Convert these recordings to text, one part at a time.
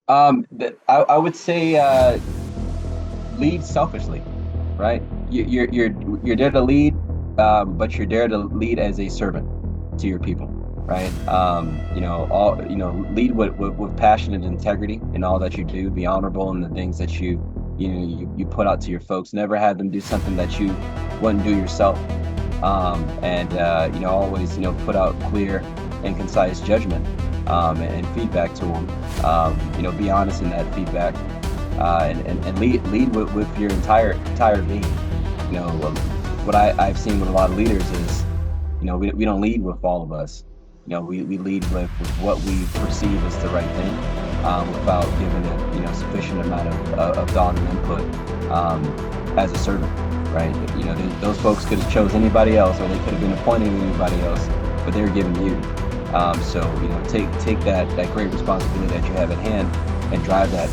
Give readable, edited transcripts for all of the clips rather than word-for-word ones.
I would say lead selfishly, right? You're there to lead, but you're there to lead as a servant to your people, right? Lead with passion and integrity in all that you do. Be honorable in the things that you put out to your folks. Never have them do something that you wouldn't do yourself. Always put out clear and concise judgment and feedback to them. Be honest in that feedback and lead with your entire being. What I've seen with a lot of leaders is, we don't lead with all of us. We lead with what we perceive as the right thing, without giving it, sufficient amount of thought and input, as a servant, right? Those folks could have chose anybody else, or they could have been appointing anybody else, but they're giving you. Take that great responsibility that you have at hand and drive that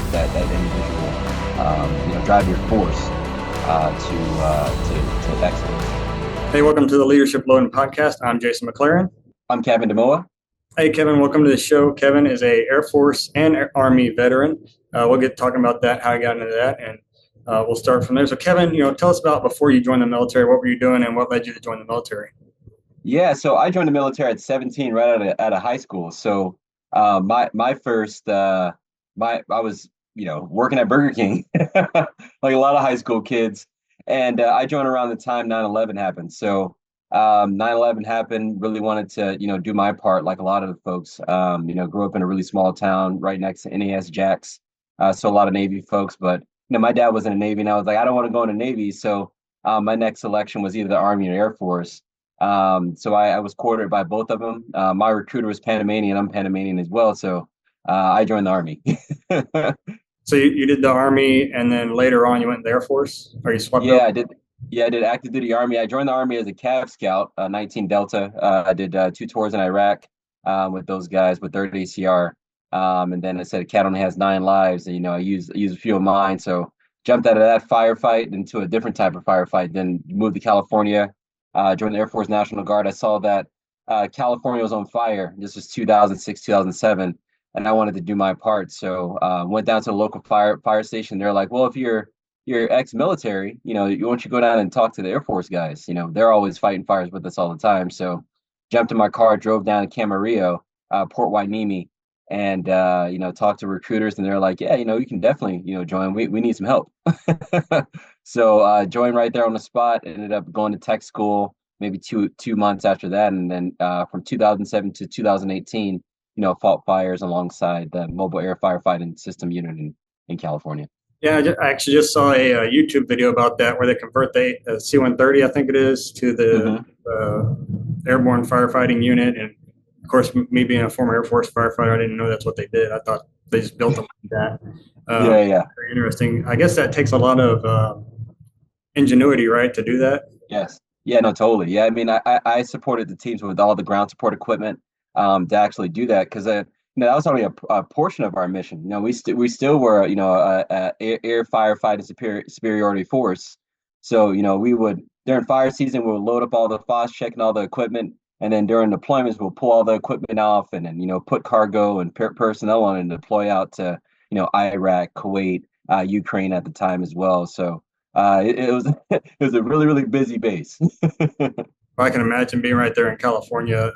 individual, drive your force to excellence. Hey, welcome to the Leadership Loading Podcast. I'm Jason McClaren. I'm Kevin Damoa. Hey, Kevin, welcome to the show. Kevin is a Air Force and Army veteran. We'll get talking about that, how I got into that, and we'll start from there. So, Kevin, tell us about before you joined the military. What were you doing, and what led you to join the military? Yeah, so I joined the military at 17, right out of high school. So my first I was working at Burger King like a lot of high school kids, and I joined around the time 9/11 happened. So 9/11 happened. Really wanted to do my part like a lot of the folks. Grew up in a really small town right next to NAS Jacks, so a lot of Navy folks. But my dad was in the Navy, and I was like, I don't want to go in the Navy. So my next selection was either the Army or Air Force. So I was courted by both of them. My recruiter was Panamanian. I'm Panamanian as well. So I joined the Army. So you did the Army, and then later on you went in the Air Force? Or you swapped Yeah, over? I did. Yeah, I did active duty Army. I joined the Army as a Cav Scout, 19 Delta. I did 2 tours in Iraq with those guys with 3rd ACR. And then I said a cat only has 9 lives. And, I used a few of mine. So jumped out of that firefight into a different type of firefight. Then moved to California, joined the Air Force National Guard. I saw that California was on fire. This was 2006, 2007. And I wanted to do my part. So went down to the local fire station. They're like, well, if you're ex-military, you want you go down and talk to the Air Force guys. They're always fighting fires with us all the time. So jumped in my car, drove down to Camarillo, Port Hueneme, and talked to recruiters, and they're like, yeah, you can definitely, join. We need some help. So joined right there on the spot. Ended up going to tech school maybe two months after that, and then from 2007 to 2018, fought fires alongside the Mobile Air Firefighting System Unit in California. Yeah, I actually just saw a YouTube video about that where they convert the C-130, I think it is, to the airborne firefighting unit. And of course, me being a former Air Force firefighter, I didn't know that's what they did. I thought they just built them like that. Yeah. Very interesting. I guess that takes a lot of ingenuity, right, to do that? Yes. Yeah, no, totally. Yeah, I mean, I supported the teams with all the ground support equipment to actually do that because that was only a portion of our mission. We still were a air firefighting superiority force. So we would during fire season we'll load up all the FOS, checking all the equipment, and then during deployments we'll pull all the equipment off and then put cargo and personnel on and deploy out to Iraq, Kuwait, Ukraine at the time as well. So it was it was a really busy base. I can imagine being right there in California,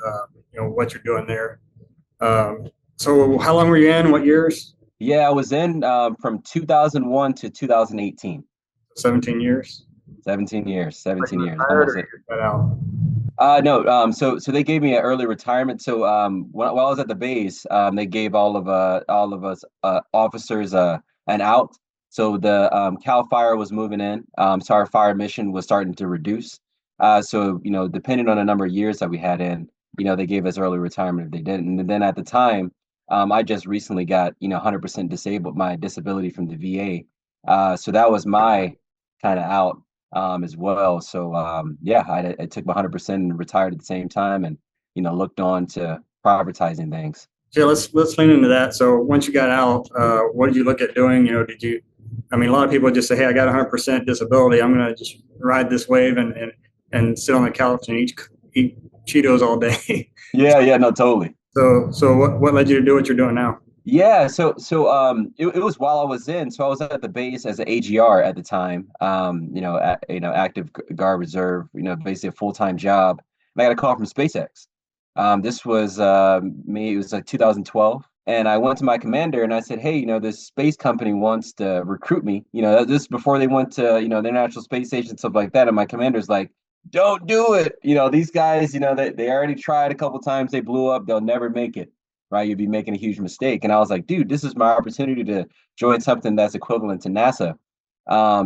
what you're doing there. So how long were you in? What years? Yeah, I was in from 2001 to 2018. 17 years. 17 years. 17 years. Retired, or you got out? No. So they gave me an early retirement. So while I was at the base, they gave all of us officers an out. So the Cal Fire was moving in. So our fire mission was starting to reduce. So depending on the number of years that we had in, they gave us early retirement if they didn't. And then at the time, I just recently got 100% disabled, my disability from the VA. So that was my kind of out as well. So I took my 100% and retired at the same time, and looked on to privatizing things. Yeah, let's lean into that. So once you got out, what did you look at doing? Did you? I mean, a lot of people just say, "Hey, I got 100% disability. I'm going to just ride this wave and sit on the couch and eat Cheetos all day." Yeah, no, totally. So what led you to do what you're doing now? Yeah, it was while I was in. So I was at the base as an AGR at the time. Active guard reserve. Basically a full-time job. And I got a call from SpaceX. This was me. It was like 2012, and I went to my commander and I said, "Hey, this space company wants to recruit me. This is before they went to the International Space Station, stuff like that." And my commander's like, "Don't do it. These guys. They already tried a couple times. They blew up. They'll never make it." Right, you'd be making a huge mistake. And I was like, dude, this is my opportunity to join something that's equivalent to NASA.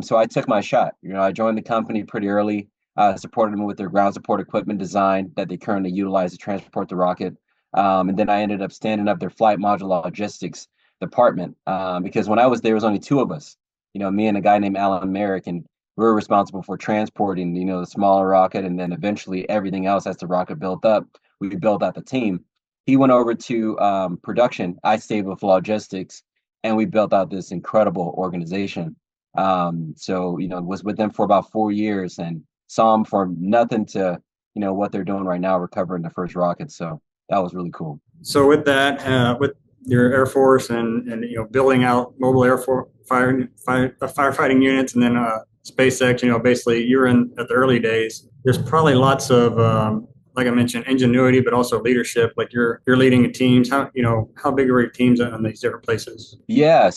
So I took my shot. I joined the company pretty early, supported them with their ground support equipment design that they currently utilize to transport the rocket. And then I ended up standing up their flight module logistics department because when I was there was only two of us, me and a guy named Alan Merrick, and we were responsible for transporting, the smaller rocket, and then eventually everything else as the rocket built up. We built out the team. He went over to production. I stayed with logistics, and we built out this incredible organization. Was with them for about 4 years and saw them from nothing to what they're doing right now, recovering the first rocket. So that was really cool. So with that, with your Air Force and building out mobile Air Force firefighting units, and then SpaceX, basically you're in at the early days. There's probably lots of like I mentioned, ingenuity, but also leadership. Like you're leading teams. How big are your teams on these different places? Yeah, yeah,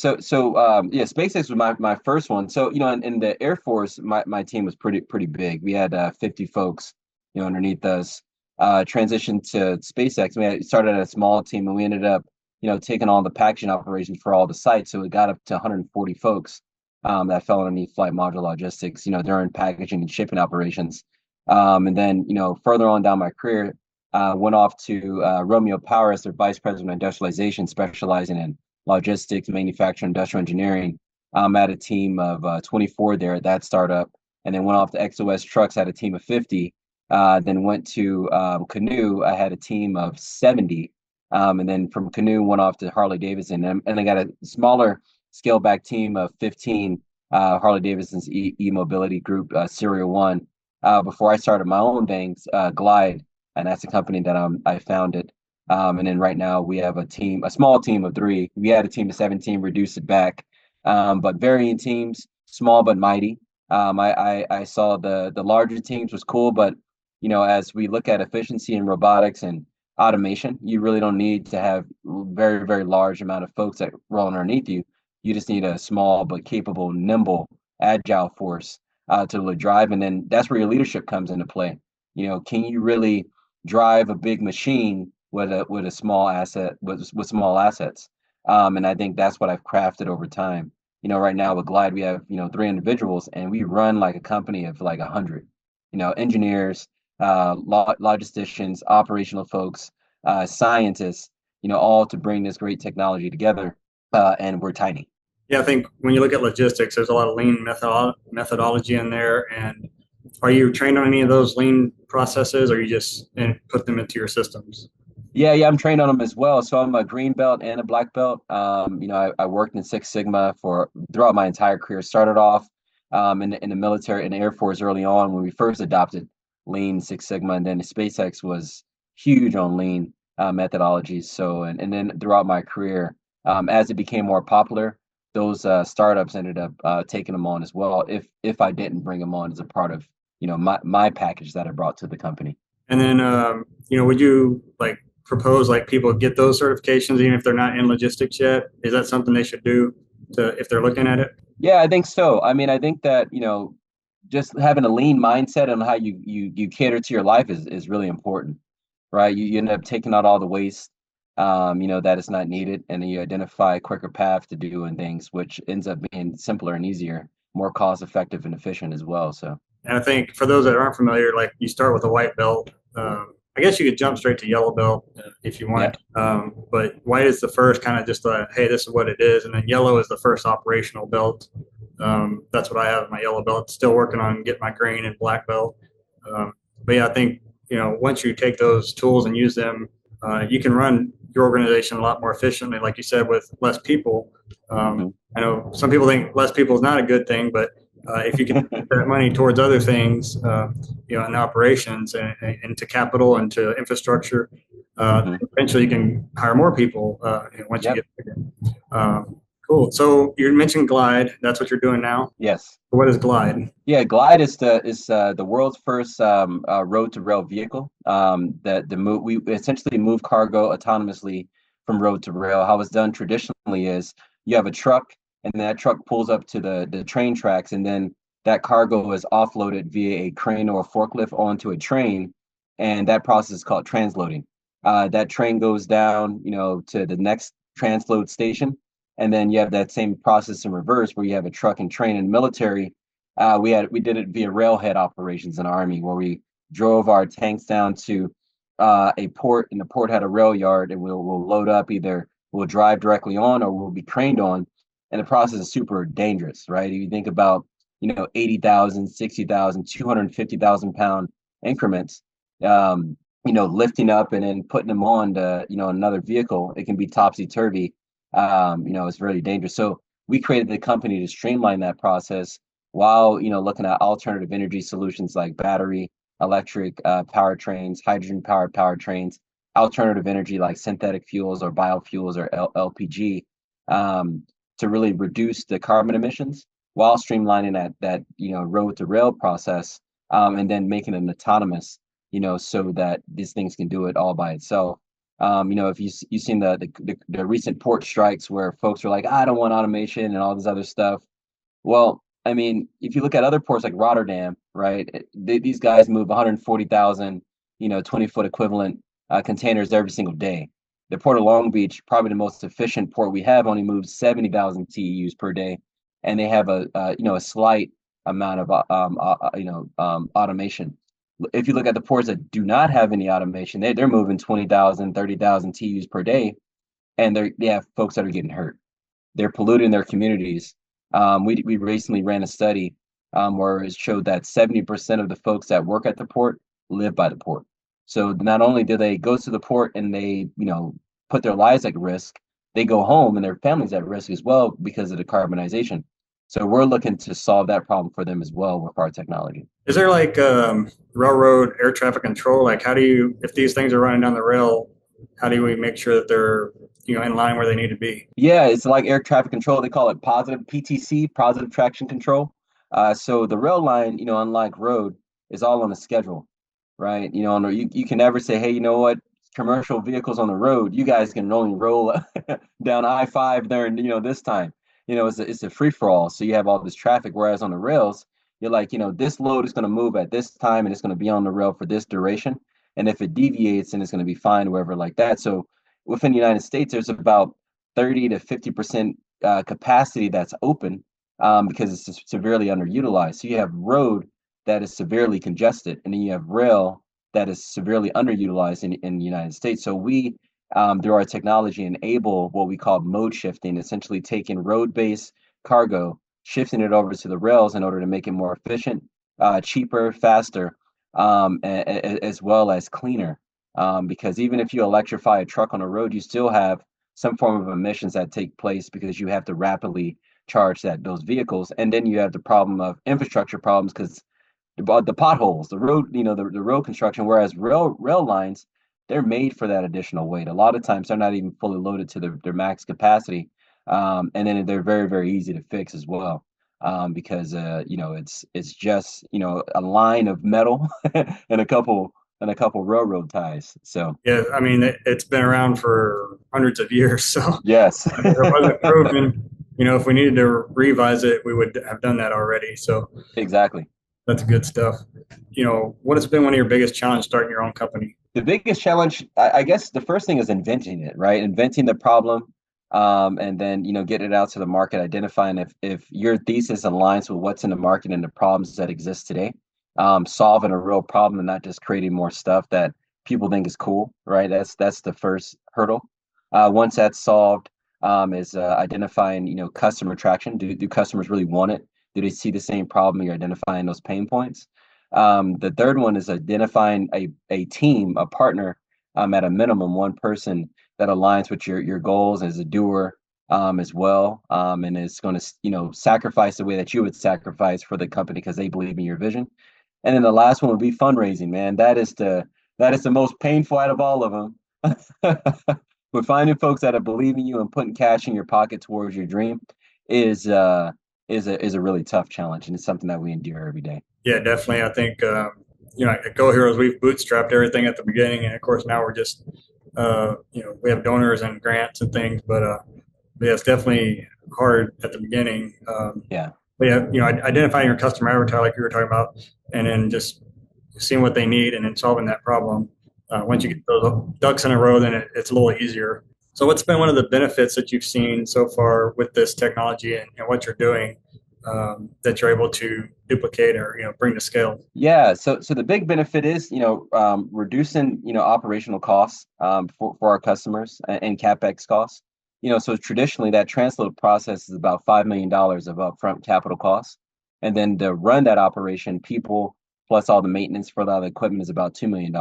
SpaceX was my first one. So in the Air Force, my team was pretty big. We had 50 folks underneath us. Transitioned to SpaceX. We started at a small team, and we ended up taking on the packaging operations for all the sites. So it got up to 140 folks that fell underneath flight module logistics. During packaging and shipping operations. And then further on down my career, went off to Romeo Power as their vice president of industrialization, specializing in logistics, manufacturing, industrial engineering. I'm at a team of 24 there at that startup, and then went off to XOS Trucks, had a team of 50. Then went to Canoe, I had a team of 70. And then from Canoe, went off to Harley Davidson, and I got a smaller scale back team of 15, Harley Davidson's e-mobility group, Serial One. Before I started my own things, Glide, and that's a company that I founded. And then right now we have a small team of three. We had a team of 17, reduced it back, but varying teams, small but mighty. I saw the larger teams was cool, but as we look at efficiency in robotics and automation, you really don't need to have very, very large amount of folks that roll underneath you. You just need a small but capable, nimble, agile force to really drive. And then that's where your leadership comes into play. Can you really drive a big machine with a small asset with small assets? And I think that's what I've crafted over time. Right now with Glide, we have, three individuals, and we run like a company of like 100, engineers, logisticians, operational folks, scientists, all to bring this great technology together. And we're tiny. Yeah, I think when you look at logistics, there's a lot of lean methodology in there. And are you trained on any of those lean processes, or you just put them into your systems? Yeah, I'm trained on them as well. So I'm a green belt and a black belt. I worked in Six Sigma for throughout my entire career. Started off in the military and the Air Force early on when we first adopted Lean Six Sigma, and then SpaceX was huge on Lean methodologies. So and then throughout my career, as it became more popular, those startups ended up taking them on as well. If I didn't bring them on as a part of my package that I brought to the company. And then would you like propose like people get those certifications even if they're not in logistics yet? Is that something they should do if they're looking at it? Yeah, I think so. I mean, I think that just having a lean mindset on how you cater to your life is really important, right? You end up taking out all the waste, that is not needed, and then you identify a quicker path to doing things, which ends up being simpler and easier, more cost effective and efficient as well. So, and I think for those that aren't familiar, like you start with a white belt. I guess you could jump straight to yellow belt if you want, but white is the first kind of just hey, this is what it is, and then yellow is the first operational belt. That's what I have in my yellow belt. Still working on getting my green and black belt. But yeah, I think once you take those tools and use them, you can run your organization a lot more efficiently, like you said, with less people. I know some people think less people is not a good thing, but if you can put that money towards other things, in operations and into capital and to infrastructure, Hmm. Eventually, you can hire more people once you Yep. get bigger. Cool. So you mentioned Glide. That's what you're doing now. Yes. What is Glide? Yeah, Glide is the world's first road to rail vehicle. That the move we essentially move cargo autonomously from road to rail. How it's done traditionally is you have a truck, and that truck pulls up to the train tracks, and then that cargo is offloaded via a crane or a forklift onto a train, and that process is called transloading. That train goes down, to the next transload station, and then you have that same process in reverse where you have a truck and train. In military, we did it via railhead operations in Army, where we drove our tanks down to a port, and the port had a rail yard, and we'll load up. Either we'll drive directly on, or we'll be craned on, and the process is super dangerous, right? If you think about 80,000, 60,000, 250,000 pound increments, lifting up and then putting them on to another vehicle, it can be topsy turvy. It's very dangerous. So we created the company to streamline that process while looking at alternative energy solutions like battery, electric powertrains, hydrogen powered powertrains, alternative energy like synthetic fuels or biofuels or LPG, to really reduce the carbon emissions while streamlining that road to rail process, and then making it autonomous, so that these things can do it all by itself. If you've seen the recent port strikes where folks are like, I don't want automation and all this other stuff. Well, I mean, if you look at other ports like Rotterdam, right? These guys move 140,000, 20-foot equivalent containers every single day. The Port of Long Beach, probably the most efficient port we have, only moves 70,000 TEUs per day, and they have a slight amount of automation. If you look at the ports that do not have any automation, they're moving 20,000, 30,000 TEUs per day, and they have folks that are getting hurt. They're polluting their communities. We recently ran a study where it showed that 70% of the folks that work at the port live by the port. So not only do they go to the port and they, put their lives at risk, they go home and their families at risk as well because of the carbonization. So we're looking to solve that problem for them as well with our technology. Is there like railroad air traffic control? Like, how do you, if these things are running down the rail, how do we make sure that they're in line where they need to be? Yeah, it's like air traffic control. They call it positive PTC, positive traction control. So the rail line, unlike road, is all on a schedule, right? You can never say, hey, you know what? Commercial vehicles on the road, you guys can only roll down I-5 during, this time. It's a free for all. So you have all this traffic. Whereas on the rails, you're like, this load is going to move at this time and it's going to be on the rail for this duration. And if it deviates, then it's going to be fine, wherever like that. So within the United States, there's about 30 to 50% capacity that's open, because it's severely underutilized. So you have road that is severely congested, and then you have rail that is severely underutilized in the United States. So we, through our technology, enable what we call mode shifting, essentially taking road-based cargo, shifting it over to the rails in order to make it more efficient, cheaper, faster, as well as cleaner. Because even if you electrify a truck on the road, you still have some form of emissions that take place because you have to rapidly charge those vehicles, and then you have the problem of infrastructure problems because the potholes, the road, the road construction. Whereas rail lines, they're made for that additional weight. A lot of times they're not even fully loaded to their max capacity, and then they're very very easy to fix as well. Because it's just a line of metal and a couple railroad ties. So Yeah, I mean, it's been around for hundreds of years. So yes. if it wasn't proven, if we needed to revise it, we would have done that already. So Exactly. that's good stuff. What has been one of your biggest challenges starting your own company? The biggest challenge, I guess, the first thing is inventing it, right? Inventing the problem, and then getting it out to the market, identifying if your thesis aligns with what's in the market and the problems that exist today, solving a real problem and not just creating more stuff that people think is cool, right? That's the first hurdle. Once that's solved, is identifying customer traction. Do customers really want it? Do they see the same problem? You're identifying those pain points. The third one is identifying a team, a partner, at a minimum, one person that aligns with your goals as a doer, as well, and is going to sacrifice the way that you would sacrifice for the company because they believe in your vision. And then the last one would be fundraising, man. That is the most painful out of all of them. But finding folks that are believing you and putting cash in your pocket towards your dream is uh is a really tough challenge, and it's something that we endure every day. Yeah, definitely. I think at Go Heroes, we've bootstrapped everything at the beginning, and of course now we're just we have donors and grants and things, but yeah, it's definitely hard at the beginning. Yeah. But yeah, identifying your customer avatar, like you were talking about, and then just seeing what they need and then solving that problem. Once you get Mhm. those ducks in a row, then it's a little easier. So, what's been one of the benefits that you've seen so far with this technology and what you're doing that you're able to duplicate or bring to scale? Yeah, so the big benefit is, reducing, operational costs for our customers and CapEx costs. So traditionally that transload process is about $5 million of upfront capital costs. And then to run that operation, people plus all the maintenance for the equipment is about $2 million.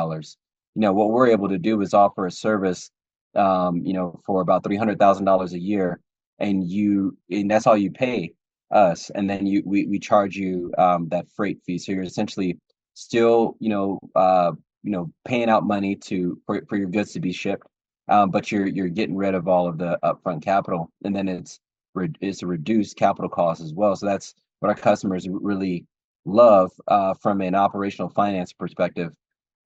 What we're able to do is offer a service, for about $300,000 a year, and that's all you pay us, and then we charge you that freight fee. So you're essentially still paying out money for your goods to be shipped, but you're getting rid of all of the upfront capital, and then it's a reduced capital cost as well. So that's what our customers really love from an operational finance perspective.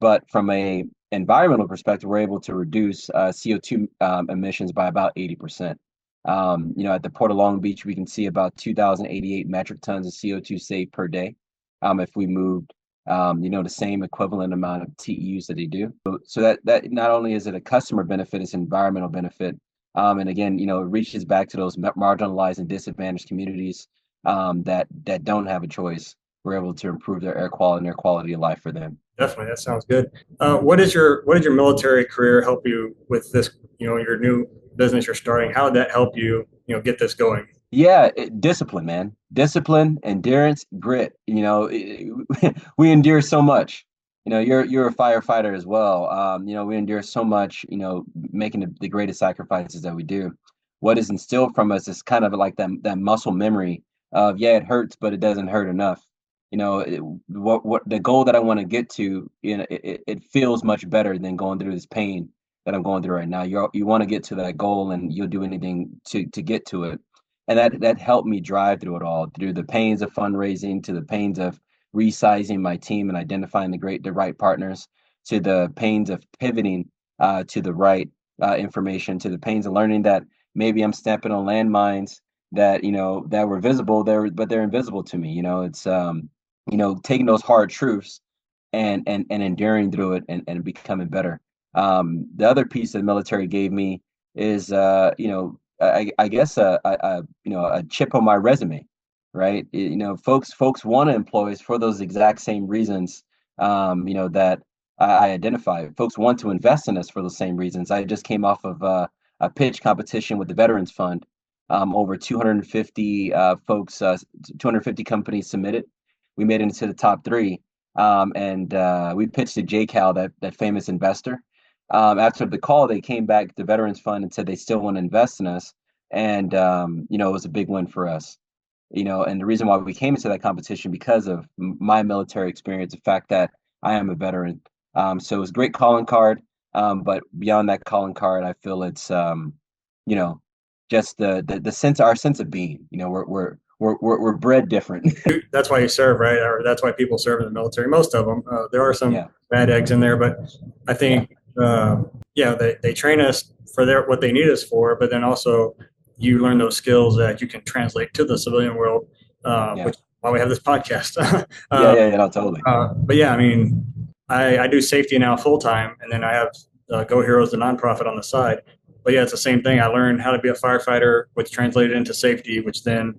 But from a environmental perspective, we're able to reduce CO2 emissions by about 80%. At the Port of Long Beach, we can see about 2,088 metric tons of CO2 saved per day. If we moved, the same equivalent amount of TEUs that they do. So that not only is it a customer benefit, it's an environmental benefit. And again, it reaches back to those marginalized and disadvantaged communities that don't have a choice. We're able to improve their air quality and their quality of life for them. Definitely, that sounds good. What did your military career help you with this? Your new business you're starting. How did that help you? Get this going. Yeah, discipline, man. Discipline, endurance, grit. We endure so much. You're a firefighter as well. We endure so much, making the greatest sacrifices that we do. What is instilled from us is kind of like that muscle memory of, yeah, it hurts, but it doesn't hurt enough. What the goal that I want to get to, it feels much better than going through this pain that I'm going through right now. You want to get to that goal, and you'll do anything to get to it, and that helped me drive through it all, through the pains of fundraising, to the pains of resizing my team and identifying the right partners, to the pains of pivoting to the right information, to the pains of learning that maybe I'm stepping on landmines that that were visible there, but they're invisible to me. It's taking those hard truths and enduring through it, and becoming better. The other piece the military gave me is I guess a chip on my resume, right? Folks want to employ us for those exact same reasons, that I identify. Folks want to invest in us for the same reasons. I just came off of a pitch competition with the Veterans Fund. Over 250 folks, 250 companies submitted. We made it into the top three, and we pitched to JCal, that famous investor. After the call, they came back, the Veterans Fund, and said they still want to invest in us. And, it was a big win for us. And the reason why we came into that competition, because of my military experience, the fact that I am a veteran. So it was a great calling card. But beyond that calling card, I feel it's, you know, just the sense, our sense of being. We're bred different. That's why you serve, right? Or that's why people serve in the military. Most of them. There are some Yeah, bad eggs in there, but I yeah, think, they train us for what they need us for, but then also you learn those skills that you can translate to the civilian world, yeah, which is why we have this podcast. yeah, uh, yeah, yeah, no, totally. but yeah, I mean, I do safety now full time, and then I have Go Heroes, the nonprofit, on the side. But yeah, it's the same thing. I learned how to be a firefighter, which translated into safety, which then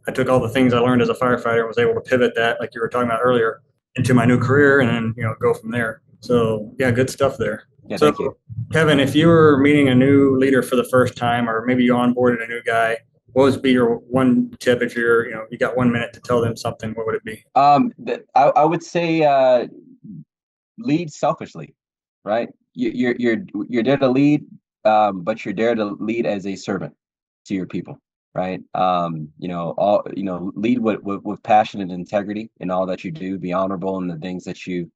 I took all the things I learned as a firefighter and was able to pivot that, like you were talking about earlier, into my new career, and then go from there. So yeah, good stuff there. Yeah, So thank you. Kevin, if you were meeting a new leader for the first time, or maybe you onboarded a new guy, what would be your one tip if you got 1 minute to tell them something? What would it be? I would say lead selfishly, right? You're there to lead, but you're there to lead as a servant to your people, right? Lead with passion and integrity in all that you do. Be honorable in the things that you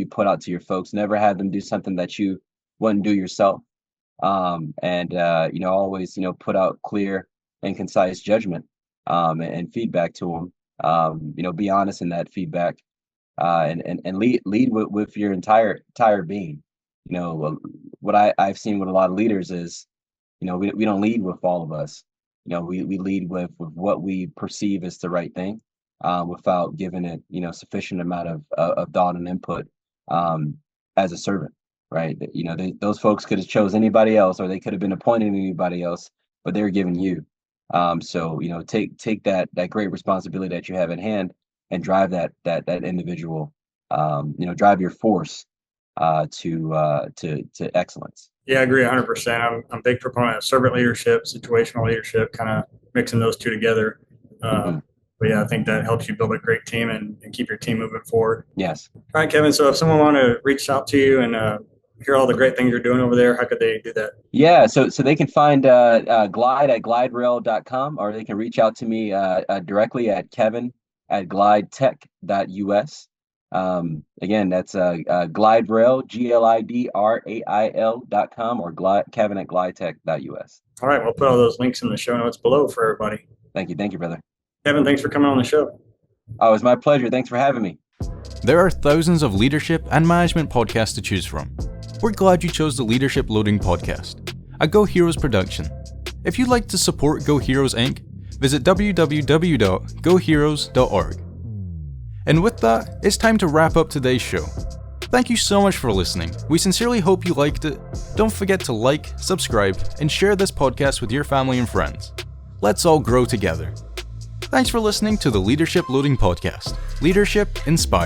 put out to your folks. Never have them do something that you wouldn't do yourself. And always put out clear and concise judgment and feedback to them. Be honest in that feedback, and lead with your entire being. What I've seen with a lot of leaders is, we don't lead with all of us. We lead with what we perceive as the right thing, without giving it, sufficient amount of thought and input, as a servant, right? Those folks could have chose anybody else, or they could have been appointed anybody else, but they're giving you. So take that great responsibility that you have at hand and drive that individual, drive your force to excellence. Yeah, I agree 100%. I'm a big proponent of servant leadership, situational leadership, kind of mixing those two together. But yeah, I think that helps you build a great team and keep your team moving forward. Yes. All right, Kevin. So if someone want to reach out to you and hear all the great things you're doing over there, how could they do that? Yeah, so they can find Glide at gliderail.com, or they can reach out to me directly at kevin@glidetech.us. Again, that's gliderail, GLIDRAIL.com, or kevin@glidetech.us. All right, we'll put all those links in the show notes below for everybody. Thank you, brother. Kevin, thanks for coming on the show. Oh, it's my pleasure. Thanks for having me. There are thousands of leadership and management podcasts to choose from. We're glad you chose the Leadership Loading Podcast, a Go Heroes production. If you'd like to support Go Heroes Inc., visit www.goheroes.org. And with that, it's time to wrap up today's show. Thank you so much for listening. We sincerely hope you liked it. Don't forget to like, subscribe, and share this podcast with your family and friends. Let's all grow together. Thanks for listening to the Leadership Loading Podcast. Leadership inspired.